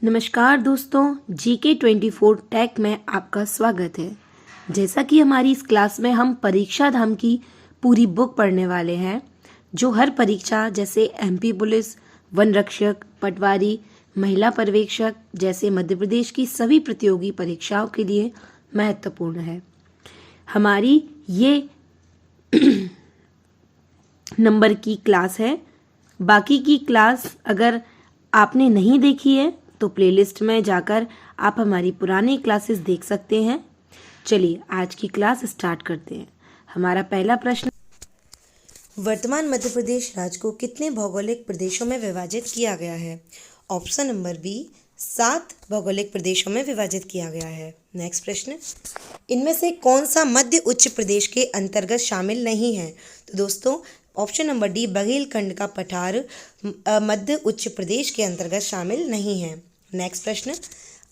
नमस्कार दोस्तों, GK24 take में आपका स्वागत है। जैसा कि हमारी इस क्लास में हम परीक्षा धाम की पूरी बुक पढ़ने वाले हैं, जो हर परीक्षा जैसे MP पुलिस, वन रक्षक, पटवारी, महिला पर्यवेक्षक जैसे मध्य प्रदेश की सभी प्रतियोगी परीक्षाओं के लिए महत्वपूर्ण है। हमारी ये नंबर की क्लास है। बाकी की क्लास अगर आपने नहीं देखी है तो प्लेलिस्ट में जाकर आप हमारी पुरानी क्लासेस देख सकते हैं। चलिए आज की क्लास स्टार्ट करते हैं। हमारा पहला प्रश्न, वर्तमान मध्य प्रदेश राज्य को कितने भौगोलिक प्रदेशों में विभाजित किया गया है? ऑप्शन नंबर बी 7 भौगोलिक प्रदेशों में विभाजित किया गया है। नेक्स्ट प्रश्न, इनमें से कौन सा मध्य उच्च प्रदेश के अंतर्गत शामिल नहीं है? तो दोस्तों ऑप्शन नंबर डी बघेलखंड का पठार मध्य उच्च प्रदेश के अंतर्गत शामिल नहीं है। नेक्स्ट प्रश्न,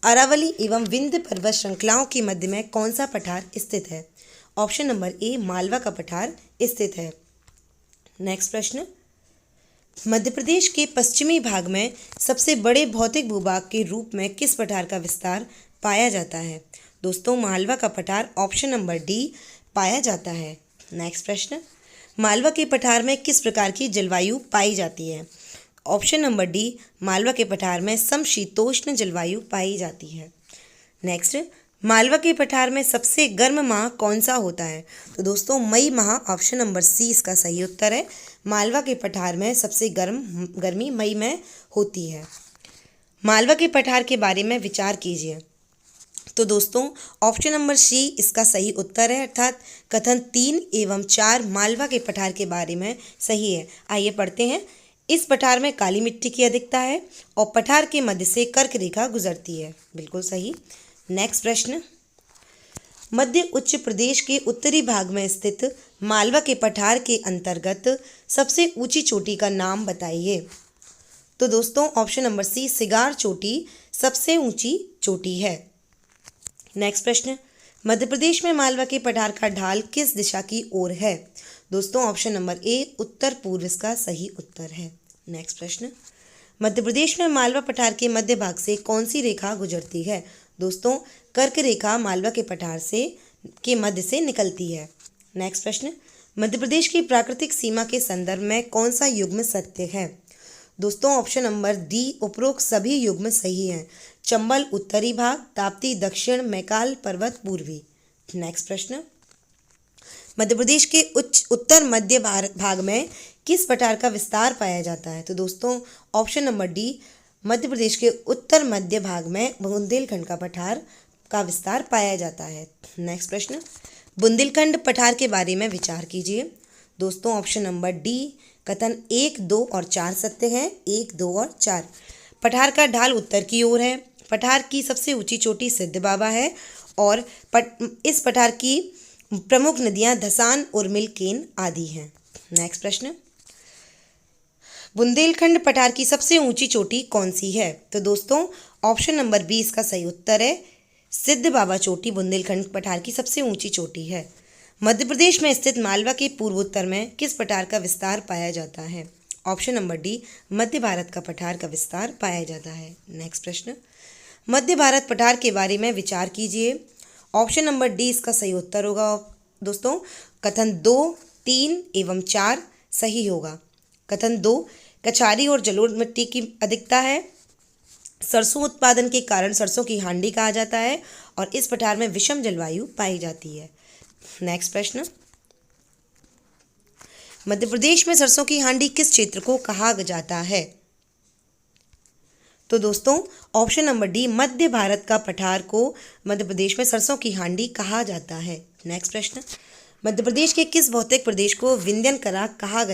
अरावली एवं विंध्य पर्वत श्रृंखलाओं के मध्य में कौन सा पठार स्थित है? ऑप्शन नंबर ए मालवा का पठार स्थित है। नेक्स्ट प्रश्न, मध्य प्रदेश के पश्चिमी भाग में सबसे बड़े भौतिक भूभाग के रूप में किस पठार का विस्तार पाया जाता है? दोस्तों मालवा का पठार ऑप्शन नंबर डी पाया जाता है। नेक्स्ट प्रश्न, मालवा के पठार में किस प्रकार की जलवायु पाई जाती है? ऑप्शन नंबर डी मालवा के पठार में समशीतोष्ण जलवायु पाई जाती है। नेक्स्ट, मालवा के पठार में सबसे गर्म माह कौन सा होता है? तो दोस्तों मई माह, ऑप्शन नंबर सी इसका सही उत्तर है। मालवा के पठार में सबसे गर्मी मई में होती है। मालवा के पठार के बारे में विचार कीजिए। तो दोस्तों ऑप्शन नंबर सी इसका सही उत्तर है, अर्थात कथन 3 एवं 4 मालवा के पठार के बारे में सही है। आइए पढ़ते हैं। इस पठार में काली मिट्टी की अधिकता है और पठार के मध्य से कर्क रेखा गुजरती है। बिल्कुल सही। नेक्स्ट प्रश्न, मध्य उच्च प्रदेश के उत्तरी भाग में स्थित मालवा के पठार के अंतर्गत सबसे ऊंची चोटी का नाम बताइए। तो दोस्तों ऑप्शन नंबर सी सिगार चोटी सबसे ऊंची चोटी है। नेक्स्ट प्रश्न, मध्य प्रदेश में मालवा के पठार का ढाल किस दिशा की ओर है? दोस्तों ऑप्शन नंबर ए उत्तर पूर्व इसका सही उत्तर है। नेक्स्ट प्रश्न, मध्य प्रदेश में मालवा पठार के मध्य भाग से कौन सी रेखा गुजरती है? दोस्तों कर्क रेखा मालवा के पठार के मध्य से निकलती है। नेक्स्ट प्रश्न, मध्य प्रदेश की प्राकृतिक सीमा के संदर्भ में कौन सा युग्म सत्य है? दोस्तों ऑप्शन नंबर डी उपरोक्त सभी युग्म सही हैं। चंबल उत्तरी भाग, ताप्ती दक्षिण, मैकाल पर्वत पूर्वी। नेक्स्ट प्रश्न, मध्य प्रदेश के उत्तर मध्य भाग में किस पठार का विस्तार पाया जाता है? तो दोस्तों option number D Madhya Pradesh के उत्तर मध्य भाग में बुंदेलखंड का पठार का विस्तार पाया जाता है। नेक्स्ट प्रश्न, बुंदेलखंड पठार के बारे में विचार कीजिए। दोस्तों ऑप्शन नंबर डी कथन 1, 2 और 4 सत्य हैं। 1, 2 और 4। पठार का ढाल उत्तर की ओर है। पठार की सबसे ऊंची चोटी सिद्ध बाबा है और इस पठार की प्रमुख नदियां धसान, उर्मिल, केन आदि हैं। नेक्स्ट प्रश्न, बुंदेलखंड पठार की सबसे ऊंची चोटी कौन सी है? तो दोस्तों ऑप्शन नंबर बी इसका सही उत्तर है। सिद्ध बाबा चोटी बुंदेलखंड पठार की सबसे ऊंची चोटी है। मध्य प्रदेश में स्थित मालवा के पूर्वोत्तर में किस पठार का विस्तार पाया जाता है? ऑप्शन नंबर डी मध्य भारत का पठार का विस्तार पाया जाता है। नेक्स्ट प्रश्न, मध्य भारत पठार के बारे में विचार कीजिए। ऑप्शन नंबर डी इसका सही उत्तर होगा। दोस्तों कथन 2, 3 एवं 4 सही होगा। कथन 2, कछारी और जलोढ़ मिट्टी की अधिकता है। सरसों उत्पादन के कारण सरसों की हांडी कहा जाता है और इस पठार में विषम जलवायु पाई जाती है। नेक्स्ट प्रश्न, मध्य प्रदेश में सरसों की हांडी किस क्षेत्र को कहा जाता है? तो दोस्तों ऑप्शन नंबर डी मध्य भारत का पठार को मध्य प्रदेश में सरसों की हांडी कहा जाता है। नेक्स्ट प्रश्न, मध्य प्रदेश के किस भौतिक प्रदेश को विंध्यन कगार कहा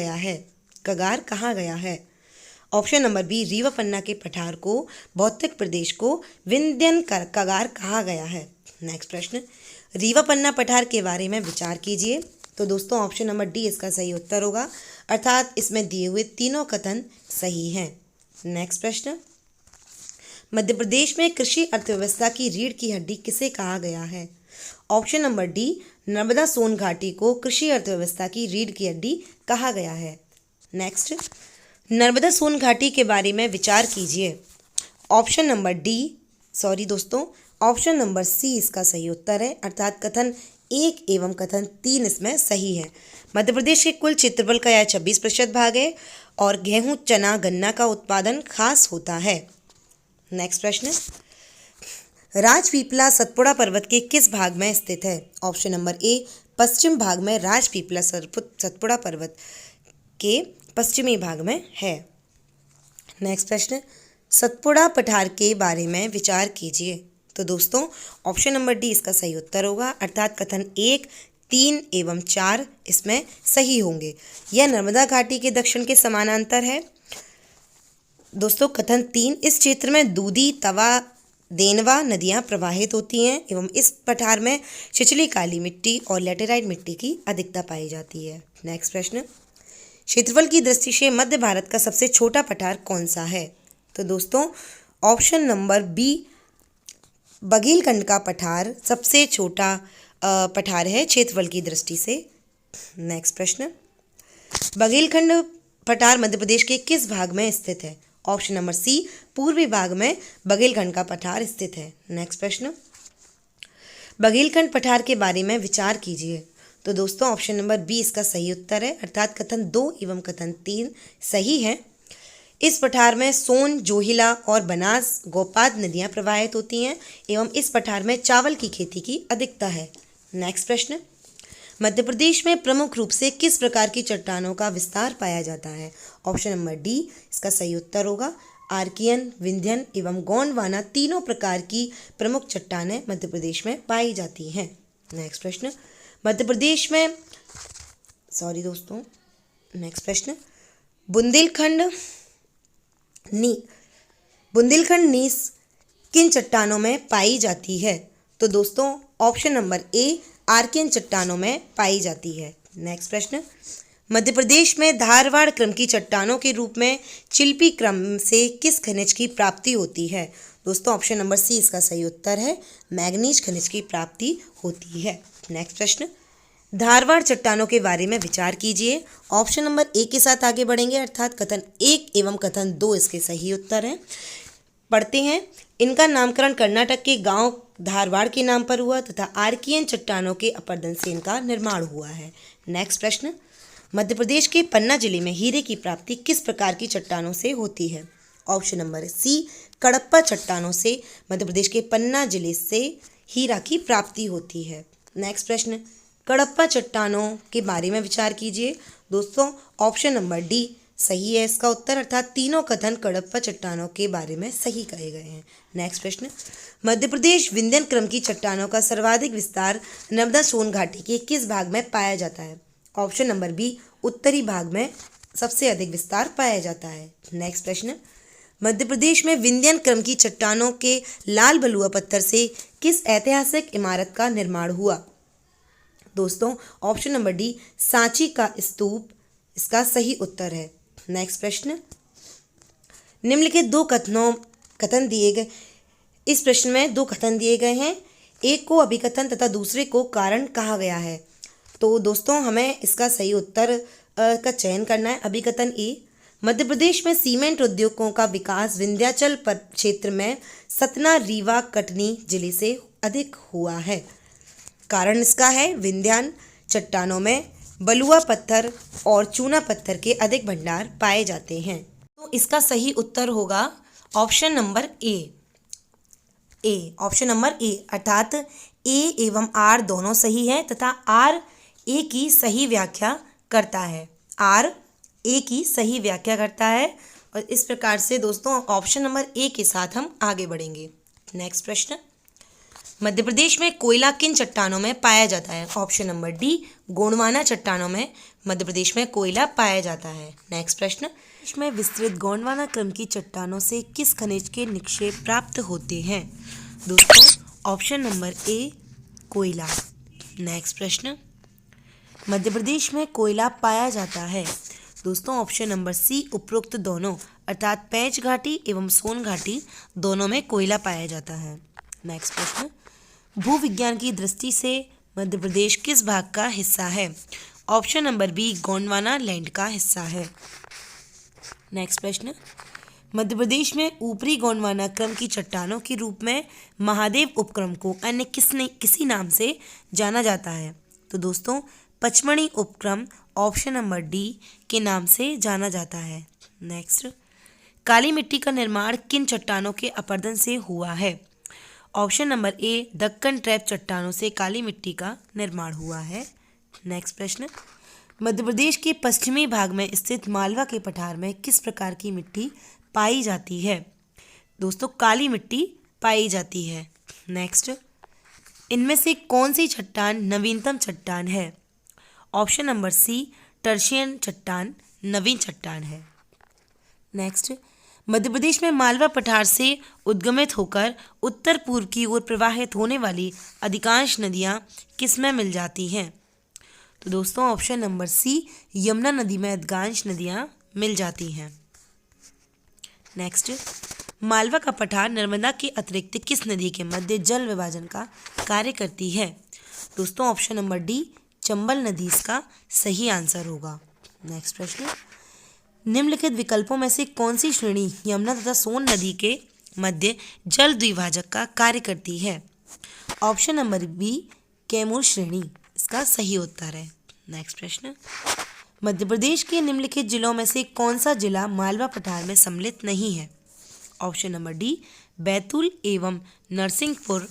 गया है? ऑप्शन नंबर बी रीवा पन्ना के पठार को भौतिक प्रदेश को विंध्यन कगार कहा गया है। नेक्स्ट प्रश्न, रीवा पन्ना पठार के बारे में विचार कीजिए। तो दोस्तों ऑप्शन नंबर डी इसका सही उत्तर होगा, अर्थात इसमें दिए हुए तीनों कथन सही हैं। नेक्स्ट प्रश्न, मध्य प्रदेश में कृषि अर्थव्यवस्था की रीढ़ की हड्डी किसे कहा गया है? Option number D Narmada Son घाटी को कृषि अर्थव्यवस्था की रीढ़ की हड्डी कहा गया है। नेक्स्ट, नर्मदा सोन घाटी के बारे में विचार कीजिए। Option number option number C इसका सही उत्तर है, अर्थात कथन 1 एवं कथन 3 इसमें सही है। मध्य प्रदेश के कुल क्षेत्रफल का यह 26% भाग है और गेहूं, चना, गन्ना का उत्पादन खास होता है। नेक्स्ट प्रश्न, राजपीपला सतपुड़ा पर्वत के किस भाग में स्थित है? ऑप्शन नंबर ए पश्चिम भाग में राजपीपला सतपुड़ा पर्वत के पश्चिमी भाग में है। नेक्स्ट प्रश्न, सतपुड़ा पठार के बारे में विचार कीजिए। तो दोस्तों ऑप्शन नंबर डी इसका सही उत्तर होगा, अर्थात कथन 1, 3 एवं 4 इसमें सही होंगे। यह नर्मदा घाटी के दक्षिण के समानांतर है। दोस्तों कथन 3, इस क्षेत्र में दूधी, तवा, देनवा नदियाँ प्रवाहित होती हैं एवं इस पठार में छिछली काली मिट्टी और लेटेराइट मिट्टी की अधिकता पाई जाती है। नेक्स्ट प्रश्न, क्षेत्रफल की दृष्टि से मध्य भारत का सबसे छोटा पठार कौन सा है? तो दोस्तों ऑप्शन नंबर बी बघेलखंड का पठार सबसे छोटा पठार है क्षेत्रफल की दृष्टि से। नेक्स्ट प्रश्न, बघेलखंड पठार मध्य प्रदेश के किस भाग में स्थित है? ऑप्शन नंबर सी पूर्वी भाग में बघेलखंड का पठार स्थित है। नेक्स्ट प्रश्न, बघेलखंड पठार के बारे में विचार कीजिए। तो दोस्तों ऑप्शन नंबर बी इसका सही उत्तर है, अर्थात कथन 2 एवं कथन 3 सही है। इस पठार में सोन, जोहिला और बनास, गोपाद नदियाँ प्रवाहित होती हैं एवं इस पठार में चावल की खेती की अधिकता है। नेक्स्ट प्रश्न, मध्य प्रदेश में प्रमुख रूप से किस प्रकार की चट्टानों का विस्तार पाया जाता है? ऑप्शन नंबर डी इसका सही उत्तर होगा, आर्कियन, विंध्यन एवं गोंडवाना तीनों प्रकार की प्रमुख चट्टानें मध्य प्रदेश में पाई जाती हैं। नेक्स्ट प्रश्न, मध्य प्रदेश में नेक्स्ट प्रश्न, बुंदेलखंड नीस किन चट्टानों में पाई जाती है? तो दोस्तों ऑप्शन नंबर ए आर्कियन चट्टानों में पाई जाती है। नेक्स्ट प्रश्न, मध्य प्रदेश में धारवाड़ क्रम की चट्टानों के रूप में चिल्पी क्रम से किस खनिज की प्राप्ति होती है? दोस्तों ऑप्शन नंबर सी इसका सही उत्तर है, मैग्नीज खनिज की प्राप्ति होती है। नेक्स्ट प्रश्न, धारवाड़ चट्टानों के बारे में विचार कीजिए। ऑप्शन नंबर ए के साथ आगे बढ़ेंगे, अर्थात कथन 1 एवं कथन 2 इसके सही उत्तर हैं। पढ़ते हैं, इनका नामकरण कर्नाटक के गांव धारवाड़ के नाम पर हुआ तथा आर्कियन चट्टानों के अपरदन से इनका निर्माण हुआ है। नेक्स्ट प्रश्न, मध्य प्रदेश के पन्ना जिले में हीरे की प्राप्ति किस प्रकार की चट्टानों से होती है? ऑप्शन नंबर सी कडप्पा चट्टानों से मध्य प्रदेश के पन्ना जिले से हीरा की प्राप्ति होती है। नेक्स्ट प्रश्न, कडप्पा चट्टानों के बारे में विचार कीजिए। दोस्तों ऑप्शन नंबर डी सही है इसका उत्तर, अर्थात तीनों कथन कडप्पा चट्टानों के बारे में सही कहे गए हैं। नेक्स्ट प्रश्न, मध्य प्रदेश विंध्यन क्रम की चट्टानों का सर्वाधिक विस्तार नर्मदा सोन घाटी के किस भाग में पाया जाता है? ऑप्शन नंबर बी उत्तरी भाग में सबसे अधिक विस्तार पाया जाता है। नेक्स्ट प्रश्न, मध्य प्रदेश में विंध्यन क्रम की चट्टानों के लाल बलुआ पत्थर से किस ऐतिहासिक इमारत का निर्माण हुआ? दोस्तों ऑप्शन नंबर डी सांची का स्तूप इसका सही उत्तर है। नेक्स्ट प्रश्न, निम्नलिखित कथन दिए गए, इस प्रश्न में 2 कथन दिए गए हैं, एक को अभिकथन तथा दूसरे को कारण कहा गया है। तो दोस्तों हमें इसका सही उत्तर का चयन करना है। अभिकथन ए, मध्य प्रदेश में सीमेंट उद्योगों का विकास विंध्याचल क्षेत्र में सतना, रीवा, कटनी जिले से अधिक हुआ है। कारण इसका है विंध्यान चट्टानों में बलुआ पत्थर और चूना पत्थर के अधिक भंडार पाए जाते हैं। तो इसका सही उत्तर होगा option number A option number A, अर्थात ए एवं आर दोनों सही है तथा आर ए की सही व्याख्या करता है। आर ए की सही व्याख्या करता है और इस प्रकार से दोस्तों ऑप्शन नंबर ए के साथ हम आगे बढ़ेंगे। नेक्स्ट प्रश्न, मध्य प्रदेश में कोयला किन चट्टानों में पाया जाता है? ऑप्शन नंबर डी गोंडवाना चट्टानों में मध्य प्रदेश में कोयला पाया जाता है। नेक्स्ट प्रश्न, देश में विस्तृत गोंडवाना क्रम की चट्टानों से किस खनिज के निक्षेप प्राप्त होते हैं? दोस्तों ऑप्शन नंबर ए कोयला। नेक्स्ट प्रश्न, मध्य प्रदेश में कोयला पाया जाता है। दोस्तों ऑप्शन नंबर सी उपरोक्त दोनों, अर्थात पैंच घाटी एवं सोन घाटी दोनों में कोयला पाया जाता है। नेक्स्ट प्रश्न, भूविज्ञान की दृष्टि से मध्य प्रदेश किस भाग का हिस्सा है? Option number B Gondwana land का हिस्सा है। नेक्स्ट प्रश्न, मध्य प्रदेश में ऊपरी गोंडवाना क्रम की चट्टानों के रूप में महादेव उपक्रम को अन्य किसी नाम से जाना जाता है? तो दोस्तों पचमणी उपक्रम ऑप्शन नंबर डी के नाम से जाना जाता है। नेक्स्ट, काली मिट्टी का निर्माण किन चट्टानों के अपरदन से हुआ है? Option number A, Deccan trap चट्टानों से काली मिट्टी का निर्माण हुआ है। नेक्स्ट प्रश्न, मध्य प्रदेश के पश्चिमी भाग में स्थित मालवा के पठार में किस प्रकार की मिट्टी पाई जाती है? दोस्तों काली मिट्टी पाई जाती है। नेक्स्ट, इनमें से कौन सी चट्टान नवीनतम चट्टान है? ऑप्शन नंबर सी, टर्शियन चट्टान नवीन चट्टान है। नेक्स्ट, मध्य प्रदेश में मालवा पठार से उद्गमित होकर उत्तर पूर्व की ओर प्रवाहित होने वाली अधिकांश नदियां किसमें मिल जाती हैं? तो दोस्तों ऑप्शन नंबर सी, यमुना नदी में अधिकांश नदियां मिल जाती हैं। नेक्स्ट, मालवा का पठार नर्मदा के अतिरिक्त किस नदी के मध्य जल विभाजन का कार्य करती है? दोस्तों ऑप्शन नंबर डी, चंबल नदी इसका सही आंसर होगा। नेक्स्ट प्रश्न, निम्नलिखित विकल्पों में से कौन सी श्रेणी यमुना तथा सोन नदी के मध्य जल द्विभाजक का कार्य करती है? ऑप्शन नंबर बी, कैमूर श्रेणी इसका सही उत्तर है। नेक्स्ट प्रश्न, मध्य प्रदेश के निम्नलिखित जिलों में से कौन सा जिला मालवा पठार में सम्मिलित नहीं है? ऑप्शन नंबर डी, बैतूल एवं नरसिंहपुर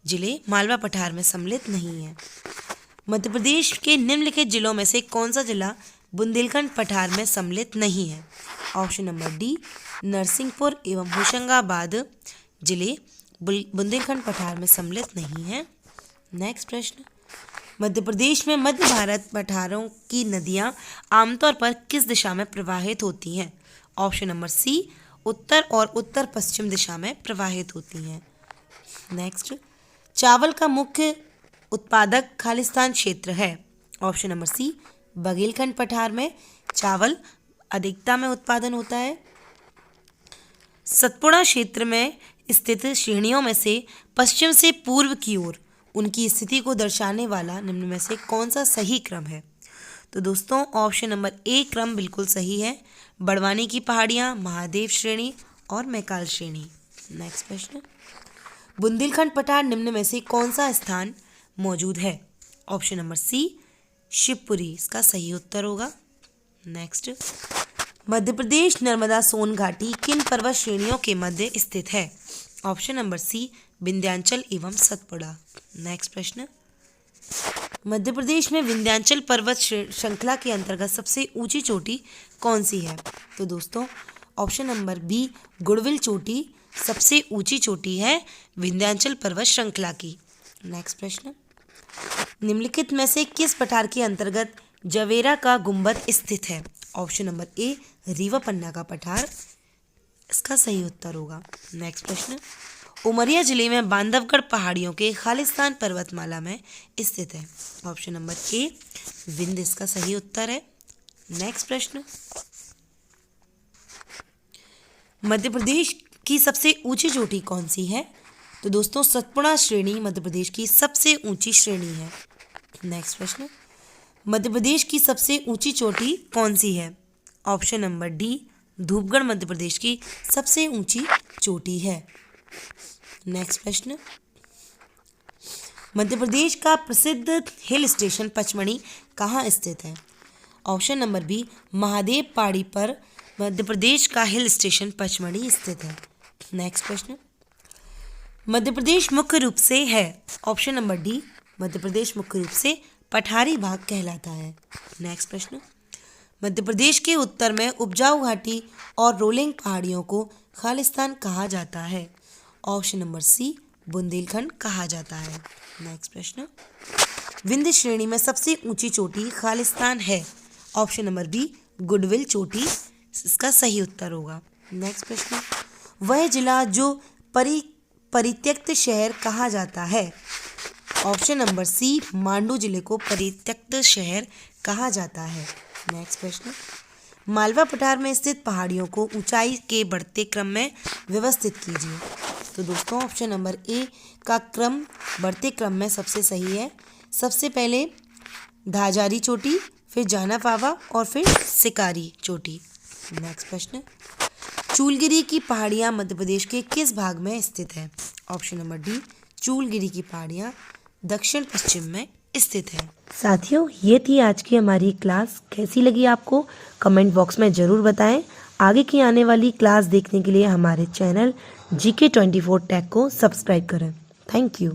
जिले मालवा पठार में सम्मिलित नहीं है। मध्य प्रदेश के निम्नलिखित जिलों में से कौन सा जिला बुंदेलखंड पठार में सम्मिलित नहीं है? ऑप्शन नंबर डी, नरसिंहपुर एवं होशंगाबाद जिले बुंदेलखंड पठार में सम्मिलित नहीं है। नेक्स्ट प्रश्न, मध्य प्रदेश में मध्य भारत पठारों की नदियां आमतौर पर किस दिशा में प्रवाहित होती हैं? ऑप्शन नंबर सी, उत्तर और उत्तर पश्चिम दिशा में प्रवाहित होती हैं। नेक्स्ट, चावल का मुख्य उत्पादक खालिस्तान क्षेत्र है? ऑप्शन नंबर सी, बघेलखंड पठार में चावल अधिकता में उत्पादन होता है। सतपुड़ा क्षेत्र में स्थित श्रेणियों में से पश्चिम से पूर्व की ओर उनकी स्थिति को दर्शाने वाला निम्न में से कौन सा सही क्रम है? तो दोस्तों ऑप्शन नंबर ए क्रम बिल्कुल सही है, बड़वानी की पहाड़ियाँ, महादेव श्रेणी और मैकाल श्रेणी। नेक्स्ट प्रश्न, बुंदेलखंड पठार निम्न में से कौन सा स्थान मौजूद है? ऑप्शन नंबर सी, शिवपुरी इसका सही उत्तर होगा। नेक्स्ट, मध्य प्रदेश नर्मदा सोन घाटी किन पर्वत श्रेणियों के मध्य स्थित है? ऑप्शन नंबर सी, विंध्याचल एवं सतपुड़ा। नेक्स्ट प्रश्न, मध्य प्रदेश में विंध्याचल पर्वत श्रृंखला के अंतर्गत सबसे ऊंची चोटी कौन सी है? तो दोस्तों ऑप्शन नंबर बी, गुड़विल चोटी सबसे ऊंची चोटी है विंध्याचल पर्वत श्रृंखला की। नेक्स्ट प्रश्न, निम्नलिखित में से किस पठार के अंतर्गत जवेरा का गुंबद स्थित है? ऑप्शन नंबर ए, रीवा पन्ना का पठार इसका सही उत्तर होगा। नेक्स्ट प्रश्न, उमरिया जिले में बांधवगढ़ पहाड़ियों के खालिस्तान पर्वतमाला में स्थित है? ऑप्शन नंबर ए, विंध्य इसका सही उत्तर है। नेक्स्ट प्रश्न, मध्य प्रदेश की सबसे ऊंची चोटी कौन सी है? तो दोस्तों सतपुड़ा श्रेणी मध्य प्रदेश की सबसे ऊंची श्रेणी है। नेक्स्ट प्रश्न, मध्य प्रदेश की सबसे ऊंची चोटी कौन सी है? Option number D, Dhupgarh Madhya Pradesh की सबसे ऊंची चोटी है। नेक्स्ट प्रश्न, मध्य प्रदेश का प्रसिद्ध हिल स्टेशन पचमणी कहाँ स्थित है? ऑप्शन नंबर बी, महादेव पहाड़ी पर मध्य प्रदेश का हिल स्टेशन पचमणी स्थित है। नेक्स्ट प्रश्न, मध्य प्रदेश मुख्य रूप से है? Option number D, Madhya Pradesh मुख्य रूप से पठारी भाग कहलाता है। नेक्स्ट प्रश्न, मध्य प्रदेश के उत्तर में उपजाऊ घाटी और रोलिंग पहाड़ियों को खालिस्तान कहा जाता है? ऑप्शन नंबर सी, बुंदेलखंड कहा जाता है। नेक्स्ट प्रश्न, विंध्य श्रेणी में सबसे ऊंची चोटी खालिस्तान है? ऑप्शन नंबर बी, गुडविल चोटी इसका सही उत्तर होगा। नेक्स्ट प्रश्न, वह जिला जो परित्यक्त शहर कहा जाता है? ऑप्शन नंबर सी, मांडू जिले को परित्यक्त शहर कहा जाता है। नेक्स्ट प्रश्न, मालवा पठार में स्थित पहाड़ियों को ऊंचाई के बढ़ते क्रम में व्यवस्थित कीजिए। तो दोस्तों ऑप्शन नंबर ए का क्रम बढ़ते क्रम में सबसे सही है। सबसे पहले धाजारी चोटी, फिर जाना फावा और फिर शिकारी चोटी। नेक्स्ट प्रश्न, चूलगिरी की पहाड़ियाँ मध्य प्रदेश के किस भाग में स्थित है? ऑप्शन नंबर डी, चूलगिरी की पहाड़ियाँ दक्षिण पश्चिम में स्थित है। साथियों, ये थी आज की हमारी क्लास। कैसी लगी आपको कमेंट बॉक्स में ज़रूर बताएं। आगे की आने वाली क्लास देखने के लिए हमारे चैनल GK24 टैग को सब्सक्राइब करें। Thank you.